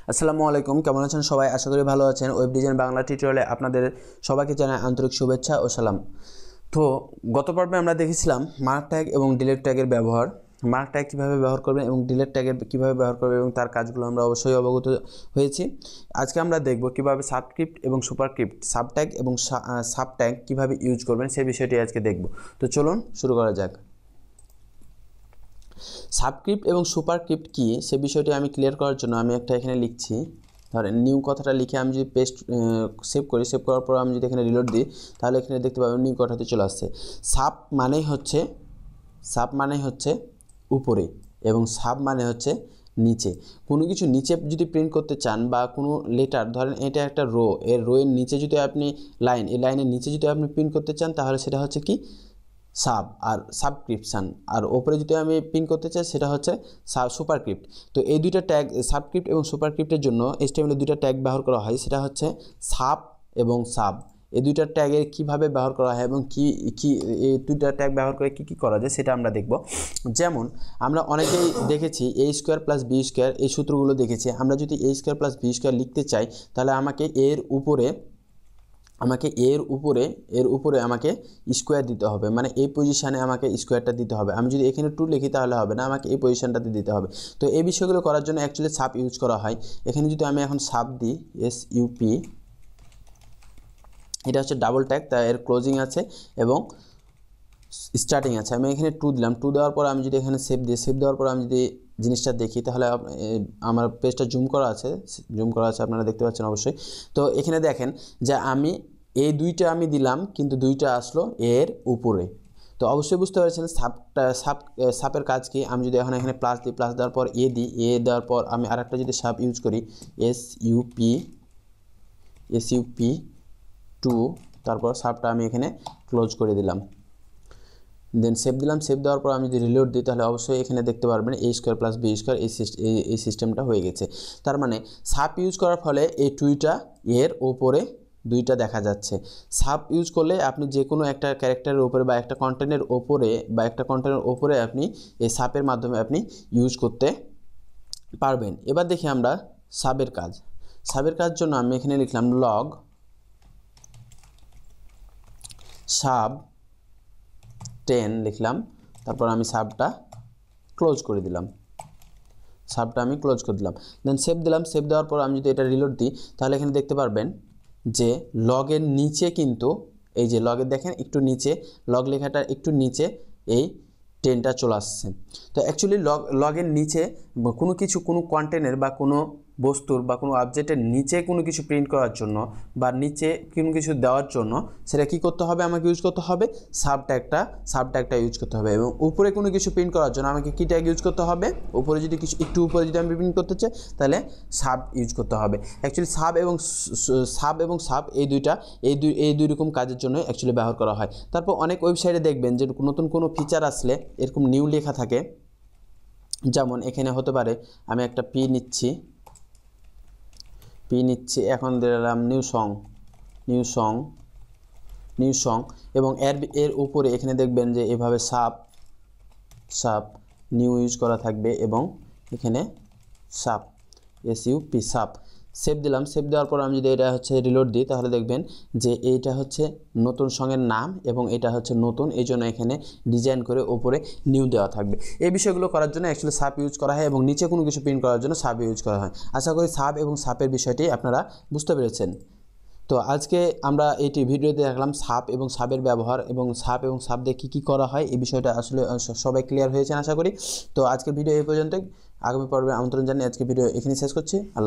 আসসালামু আলাইকুম, কেমন আছেন সবাই? আশা করি ভালো আছেন। ওয়েব ডিজাইন বাংলা টিউটোরিয়ালে আপনাদের সবাইকে জানাই আন্তরিক শুভেচ্ছা ও সালাম। তো গত পর্বে আমরা দেখেছিলাম মার্ক ট্যাগ এবং ডিলিট ট্যাগের ব্যবহার। মার্ক ট্যাগ কীভাবে ব্যবহার করবেন এবং ডিলিট ট্যাগের কীভাবে ব্যবহার করবেন এবং তার কাজগুলো আমরা অবশ্যই অবগত হয়েছি। আজকে আমরা দেখব কীভাবে সাবস্ক্রিপ্ট এবং সুপারস্ক্রিপ্ট, সাব ট্যাগ এবং সাব ট্যাগ কীভাবে ইউজ করবেন সেই বিষয়টি আজকে দেখব। তো চলুন শুরু করা যাক। সাবস্ক্রিপ্ট এবং সুপারস্ক্রিপ্ট কী সে বিষয়টি আমি ক্লিয়ার করার জন্য আমি একটা এখানে লিখছি। ধরেন নিউ কথাটা লিখে আমি যদি পেস্ট সেভ করি, সেভ করার পর আমি যদি এখানে রিলোড দিই তাহলে এখানে দেখতে পাবেন নিউ কথাতে চলে আসছে। সাব মানেই হচ্ছে উপরে এবং সাব মানে হচ্ছে নিচে। কোনো কিছু নিচে যদি প্রিন্ট করতে চান বা কোনো লেটার, ধরেন এটা একটা রো, এর রোয়ের নিচে যদি আপনি এই লাইনের নিচে যদি আপনি প্রিন্ট করতে চান তাহলে সেটা হচ্ছে কি সাব আর সাবস্ক্রিপশান, আর ওপরে যদি আমি পিন করতে চাই সেটা হচ্ছে সুপারস্ক্রিপ্ট। তো এই দুইটা ট্যাগ সাবস্ক্রিপ্ট এবং সুপারস্ক্রিপ্টের জন্য HTML এর দুইটা ট্যাগ ব্যবহার করা হয়, সেটা হচ্ছে সাব এবং সাব। এই দুইটা ট্যাগের কীভাবে ব্যবহার করা হয় এবং এই দুইটা ট্যাগ ব্যবহার করে কী করা যায় সেটা আমরা দেখব। যেমন আমরা অনেকেই দেখেছি A² + B² এই সূত্রগুলো দেখেছি। আমরা যদি A² + B² লিখতে চাই তাহলে আমাকে এর উপরে আমাকে স্কোয়ার দিতে হবে, মানে এই পজিশানে আমাকে স্কোয়ারটা দিতে হবে। আমি যদি এখানে 2 লিখি তাহলে হবে না, আমাকে এই পজিশানটাতে দিতে হবে। তো এই বিষয়গুলো করার জন্য অ্যাকচুয়ালি সাব ইউজ করা হয়। এখানে যদি আমি এখন সাব দিই SUP, এটা হচ্ছে ডাবল ট্যাগ, তাই এর ক্লোজিং আছে এবং স্টার্টিং আছে। আমি এখানে 2 দিলাম। 2 দেওয়ার পর আমি যদি এখানে সেভ দিই, সেভ দেওয়ার পর আমি যদি জিনিসটা দেখি তাহলে আমার পেজটা জুম করা আছে আপনারা দেখতে পাচ্ছেন অবশ্যই। তো এখানে দেখেন যে আমি এই দুইটা আমি দিলাম কিন্তু দুইটা আসলো এর উপরে। তো অবশ্যই বুঝতে পারছেন সাপের কাজ কি। আমি যদি এখন এখানে প্লাস দিই, প্লাস দেওয়ার পর দিই, দেওয়ার পর আমি আরেকটা যদি সাপ ইউজ করি SUP2, তারপর সাপটা আমি এখানে ক্লোজ করে দিলাম, দেন সেভ দিলাম। সেভ দেওয়ার পর আমি যদি রিলোড দিই তাহলে অবশ্যই এখানে দেখতে পারবেন A² + B² এই সিস্টেমটা হয়ে গেছে। তার মানে সাব ইউজ করার ফলে এই টুইটা এর ওপরে দুইটা দেখা যাচ্ছে। সাব ইউজ করলে আপনি যে কোনো একটা ক্যারেক্টারের ওপরে বা একটা কন্টেন্টের ওপরে আপনি এই সাবের মাধ্যমে আপনি ইউজ করতে পারবেন। এবার দেখি আমরা সাবের কাজ জন্য আমি এখানে লিখলাম লগ সাব 10 লিখলাম, তারপর আমি সাবটা ক্লোজ করে দিলাম, দেন সেভ দিলাম। সেভ দেওয়ার পর আমি যদি এটা রিলোড দিই তাহলে এখানে দেখতে পারবেন যে লগের নিচে কিন্তু এই যে লগের দেখেন একটু নিচে, লগ লেখাটা একটু নিচে এই 10টা চলে আসছে। তো অ্যাকচুয়ালি লগের নিচে কোনো কন্টেন্টের বা কোনো বস্তুর বা কোনো অবজেক্টের নিচে কোনো কিছু প্রিন্ট করার জন্য বা নিচে কোনো কিছু দেওয়ার জন্য সেটা কী করতে হবে, আমাকে ইউজ করতে হবে সাব ট্যাগটা ইউজ করতে হবে। এবং উপরে কোনো কিছু প্রিন্ট করার জন্য আমাকে কী ট্যাগ ইউজ করতে হবে, উপরে যদি কিছু একটু উপরে যদি আমি প্রিন্ট করতে চাই তাহলে সাব ইউজ করতে হবে। অ্যাকচুয়ালি সাব এবং সাব এই দুই রকম কাজের জন্য অ্যাকচুয়ালি ব্যবহার করা হয়। তারপর অনেক ওয়েবসাইটে দেখবেন যে নতুন কোনো ফিচার আসলে এরকম নিউ লেখা থাকে। যেমন এখানে হতে পারে আমি একটা পি নিচ্ছি, এখন দিলাম নিউ সং এবং এর উপরে এখানে দেখবেন যে এভাবে সাব নিউ ইউজ করা থাকবে এবং এখানে সাব SUP সাব। সেভ দিলাম। সেভ দেওয়ার পর আমি যদি এটা হচ্ছে রিলোড দিই তাহলে দেখবেন যে এইটা হচ্ছে নতুন সঙ্গের নাম এবং এটা হচ্ছে নতুন, এই জন্য এখানে ডিজাইন করে ওপরে নিউ দেওয়া থাকবে। এই বিষয়গুলো করার জন্য অ্যাকচুয়ালি সাব ইউজ করা হয় এবং নিচে কোনো কিছু প্রিন্ট করার জন্য সাব ইউজ করা হয়। আশা করি সাব এবং সাপের বিষয়টি আপনারা বুঝতে পেরেছেন। তো আজকে আমরা এইটি ভিডিওতে দেখলাম সাব এবং সাবের ব্যবহার এবং সাব দিয়ে কী করা হয়, এই বিষয়টা আসলে সবাই ক্লিয়ার হয়েছেন আশা করি। তো আজকের ভিডিও এই পর্যন্তই। আগামী পর্বে আমন্ত্রণ জানিয়ে আজকে ভিডিও এখানে শেষ করছি। আল্লাহ।